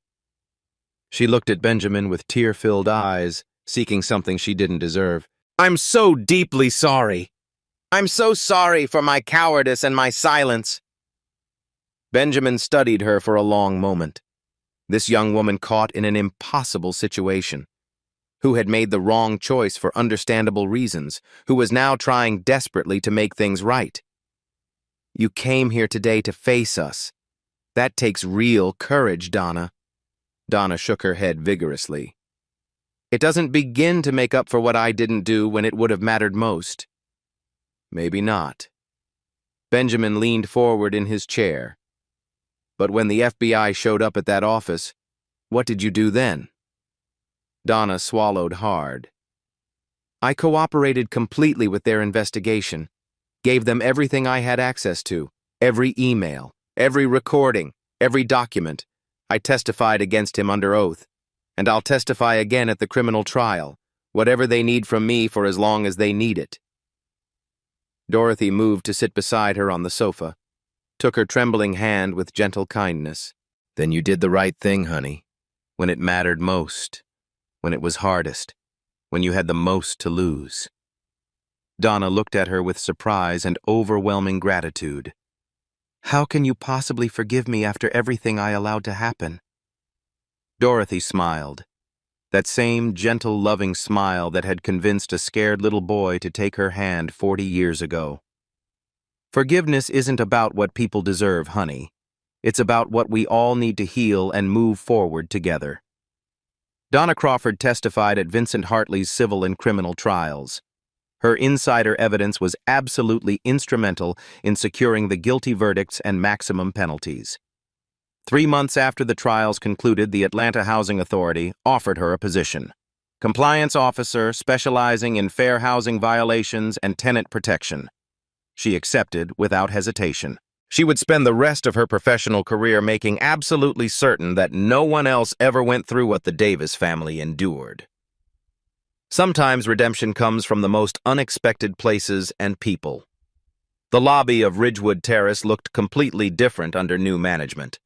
She looked at Benjamin with tear-filled eyes, seeking something she didn't deserve. I'm so deeply sorry. I'm so sorry for my cowardice and my silence. Benjamin studied her for a long moment. This young woman caught in an impossible situation, who had made the wrong choice for understandable reasons, who was now trying desperately to make things right. You came here today to face us. That takes real courage, Donna. Donna shook her head vigorously. It doesn't begin to make up for what I didn't do when it would have mattered most. Maybe not. Benjamin leaned forward in his chair. But when the FBI showed up at that office, what did you do then? Donna swallowed hard. I cooperated completely with their investigation, gave them everything I had access to, every email, every recording, every document. I testified against him under oath, and I'll testify again at the criminal trial, whatever they need from me for as long as they need it. Dorothy moved to sit beside her on the sofa, took her trembling hand with gentle kindness. Then you did the right thing, honey, when it mattered most. When it was hardest, when you had the most to lose. Donna looked at her with surprise and overwhelming gratitude. How can you possibly forgive me after everything I allowed to happen? Dorothy smiled, that same gentle, loving smile that had convinced a scared little boy to take her hand 40 years ago. Forgiveness isn't about what people deserve, honey. It's about what we all need to heal and move forward together. Donna Crawford testified at Vincent Hartley's civil and criminal trials. Her insider evidence was absolutely instrumental in securing the guilty verdicts and maximum penalties. 3 months after the trials concluded, the Atlanta Housing Authority offered her a position: compliance officer specializing in fair housing violations and tenant protection. She accepted without hesitation. She would spend the rest of her professional career making absolutely certain that no one else ever went through what the Davis family endured. Sometimes redemption comes from the most unexpected places and people. The lobby of Ridgewood Terrace looked completely different under new management.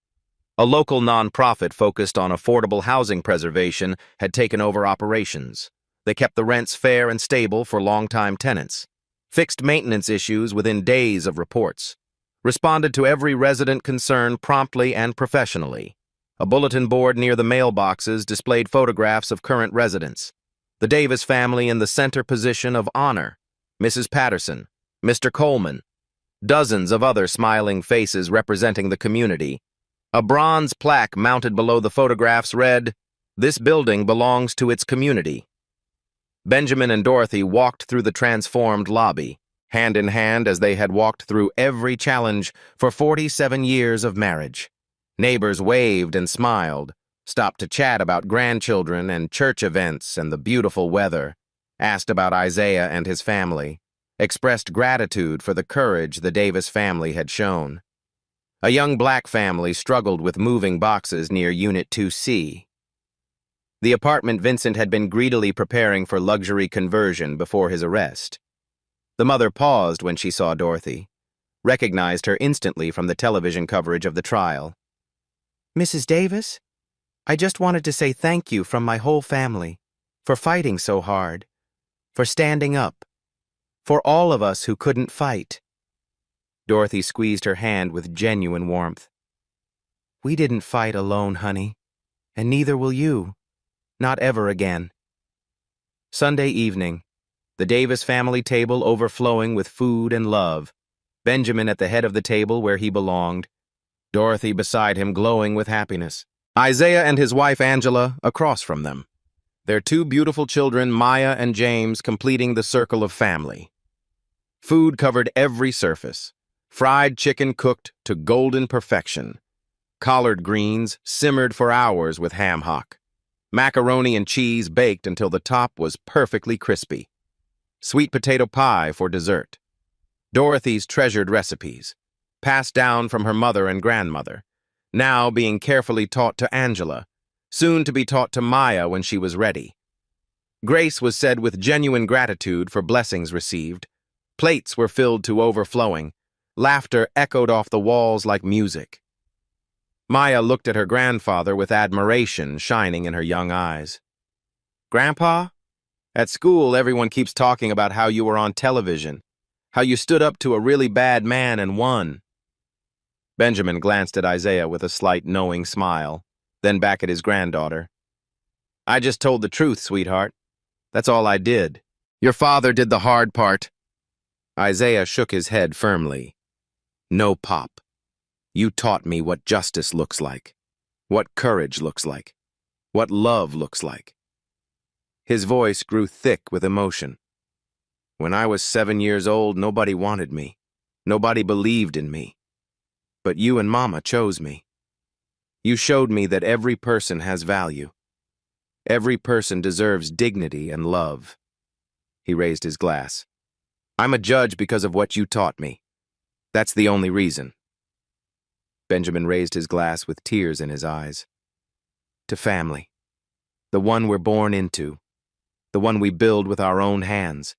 A local nonprofit focused on affordable housing preservation had taken over operations. They kept the rents fair and stable for longtime tenants, fixed maintenance issues within days of reports, responded to every resident concern promptly and professionally. A bulletin board near the mailboxes displayed photographs of current residents. The Davis family in the center position of honor, Mrs. Patterson, Mr. Coleman, dozens of other smiling faces representing the community. A bronze plaque mounted below the photographs read, "This building belongs to its community." Benjamin and Dorothy walked through the transformed lobby, hand in hand as they had walked through every challenge for 47 years of marriage. Neighbors waved and smiled, stopped to chat about grandchildren and church events and the beautiful weather, asked about Isaiah and his family, expressed gratitude for the courage the Davis family had shown. A young black family struggled with moving boxes near Unit 2C. The apartment Vincent had been greedily preparing for luxury conversion before his arrest. The mother paused when she saw Dorothy, recognized her instantly from the television coverage of the trial. "Mrs. Davis, I just wanted to say thank you from my whole family for fighting so hard, for standing up, for all of us who couldn't fight." Dorothy squeezed her hand with genuine warmth. "We didn't fight alone, honey, and neither will you. Not ever again." Sunday evening, the Davis family table overflowing with food and love, Benjamin at the head of the table where he belonged, Dorothy beside him glowing with happiness, Isaiah and his wife Angela across from them, their two beautiful children Maya and James completing the circle of family. Food covered every surface, fried chicken cooked to golden perfection, collard greens simmered for hours with ham hock, macaroni and cheese baked until the top was perfectly crispy, sweet potato pie for dessert, Dorothy's treasured recipes, passed down from her mother and grandmother, now being carefully taught to Angela, soon to be taught to Maya when she was ready. Grace was said with genuine gratitude for blessings received. Plates were filled to overflowing. Laughter echoed off the walls like music. Maya looked at her grandfather with admiration shining in her young eyes. "Grandpa, at school everyone keeps talking about how you were on television, how you stood up to a really bad man and won." Benjamin glanced at Isaiah with a slight knowing smile, then back at his granddaughter. "I just told the truth, sweetheart. That's all I did. Your father did the hard part." Isaiah shook his head firmly. "No, Pop. You taught me what justice looks like, what courage looks like, what love looks like." His voice grew thick with emotion. "When I was 7 years old, nobody wanted me. Nobody believed in me. But you and Mama chose me. You showed me that every person has value. Every person deserves dignity and love." He raised his glass. "I'm a judge because of what you taught me. That's the only reason." Benjamin raised his glass with tears in his eyes. "To family. The one we're born into. The one we build with our own hands.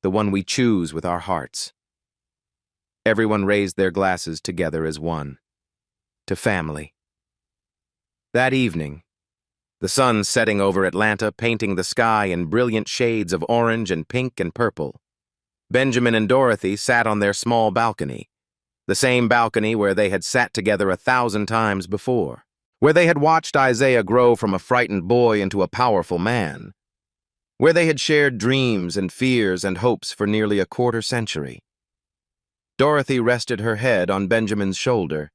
The one we choose with our hearts." Everyone raised their glasses together as one. To family. That evening, the sun setting over Atlanta, painting the sky in brilliant shades of orange and pink and purple, Benjamin and Dorothy sat on their small balcony, the same balcony where they had sat together 1,000 times before, where they had watched Isaiah grow from a frightened boy into a powerful man, where they had shared dreams and fears and hopes for nearly a quarter-century. Dorothy rested her head on Benjamin's shoulder,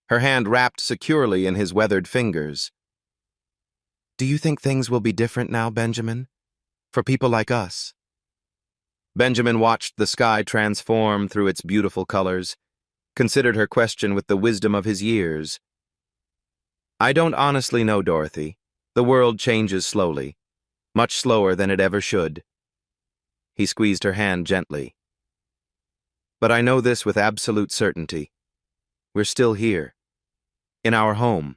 her hand wrapped securely in his weathered fingers. "Do you think things will be different now, Benjamin? For people like us?" Benjamin watched the sky transform through its beautiful colors, considered her question with the wisdom of his years. "I don't honestly know, Dorothy. The world changes slowly, much slower than it ever should." He squeezed her hand gently. "But I know this with absolute certainty. We're still here, in our home,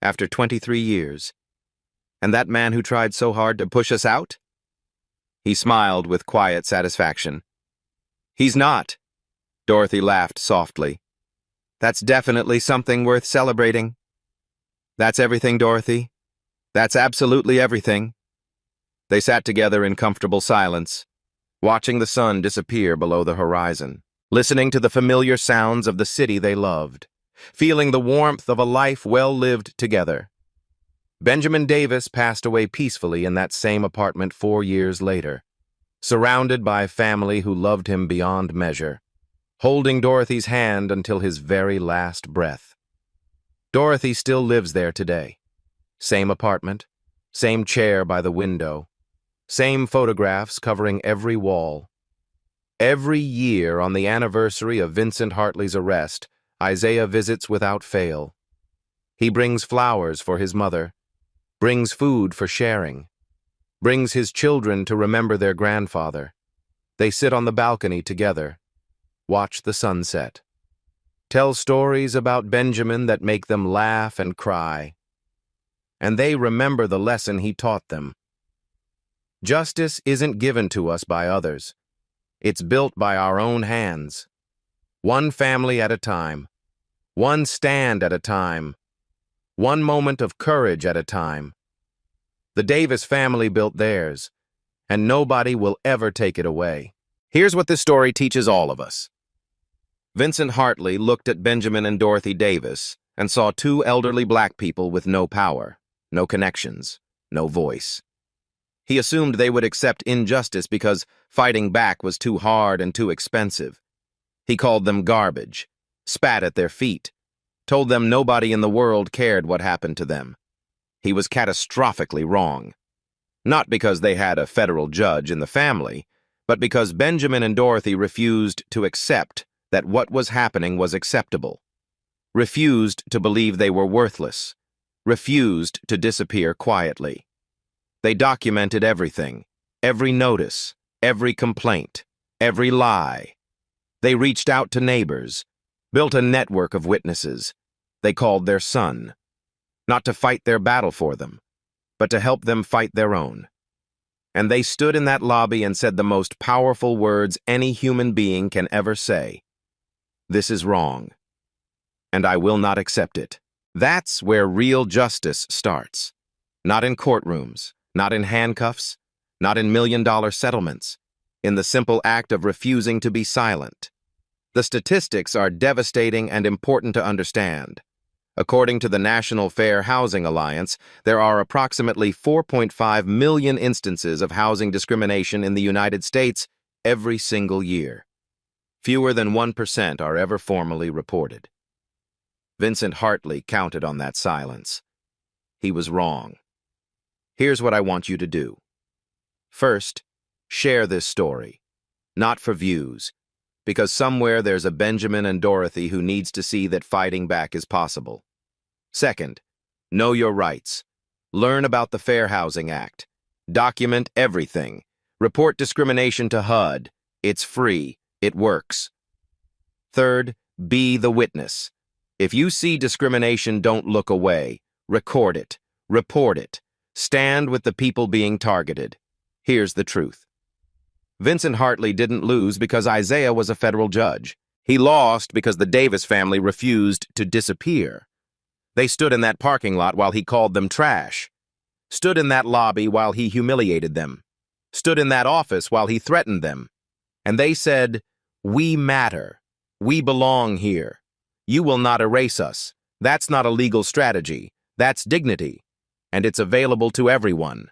after 23 years. And that man who tried so hard to push us out?" He smiled with quiet satisfaction. "He's not." Dorothy laughed softly. "That's definitely something worth celebrating." "That's everything, Dorothy. That's absolutely everything." They sat together in comfortable silence, watching the sun disappear below the horizon, listening to the familiar sounds of the city they loved, feeling the warmth of a life well lived together. Benjamin Davis passed away peacefully in that same apartment 4 years later, surrounded by a family who loved him beyond measure, holding Dorothy's hand until his very last breath. Dorothy still lives there today. Same apartment, same chair by the window, same photographs covering every wall. Every year on the anniversary of Vincent Hartley's arrest, Isaiah visits without fail, He brings flowers for his mother, brings food for sharing, brings his children to remember their grandfather. They sit on the balcony together, watch the sunset, tell stories about Benjamin that make them laugh and cry. And they remember the lesson he taught them. Justice isn't given to us by others. It's built by our own hands. One family at a time, one stand at a time, one moment of courage at a time. The Davis family built theirs, and nobody will ever take it away. Here's what this story teaches all of us. Vincent Hartley looked at Benjamin and Dorothy Davis and saw two elderly black people with no power, no connections, no voice. He assumed they would accept injustice because fighting back was too hard and too expensive. He called them garbage, spat at their feet, told them nobody in the world cared what happened to them. He was catastrophically wrong. Not because they had a federal judge in the family, but because Benjamin and Dorothy refused to accept that what was happening was acceptable, refused to believe they were worthless, refused to disappear quietly. They documented everything, every notice, every complaint, every lie. They reached out to neighbors, built a network of witnesses. They called their son, not to fight their battle for them, but to help them fight their own. And they stood in that lobby and said the most powerful words any human being can ever say. This is wrong, and I will not accept it. That's where real justice starts. Not in courtrooms, not in handcuffs, not in million-dollar settlements, in the simple act of refusing to be silent. The statistics are devastating and important to understand. According to the National Fair Housing Alliance, there are approximately 4.5 million instances of housing discrimination in the United States every single year. Fewer than 1% are ever formally reported. Vincent Hartley counted on that silence. He was wrong. Here's what I want you to do. First, share this story. Not for views, because somewhere there's a Benjamin and Dorothy who needs to see that fighting back is possible. Second, know your rights. Learn about the Fair Housing Act. Document everything. Report discrimination to HUD. It's free. It works. Third, be the witness. If you see discrimination, don't look away. Record it. Report it. Stand with the people being targeted. Here's the truth. Vincent Hartley didn't lose because Isaiah was a federal judge. He lost because the Davis family refused to disappear. They stood in that parking lot while he called them trash. Stood in that lobby while he humiliated them. Stood in that office while he threatened them. And they said, "We matter. We belong here. You will not erase us. That's not a legal strategy. That's dignity. And it's available to everyone."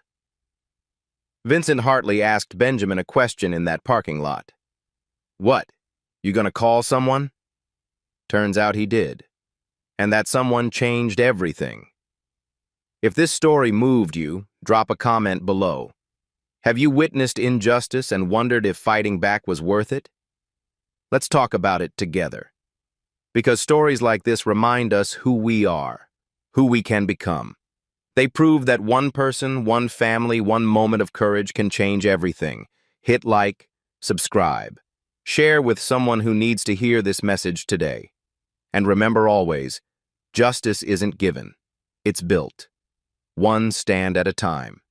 Vincent Hartley asked Benjamin a question in that parking lot. "What? You gonna call someone?" Turns out he did. And that someone changed everything. If this story moved you, drop a comment below. Have you witnessed injustice and wondered if fighting back was worth it? Let's talk about it together. Because stories like this remind us who we are, who we can become. They prove that one person, one family, one moment of courage can change everything. Hit like, subscribe. Share with someone who needs to hear this message today. And remember always, justice isn't given. It's built. One stand at a time.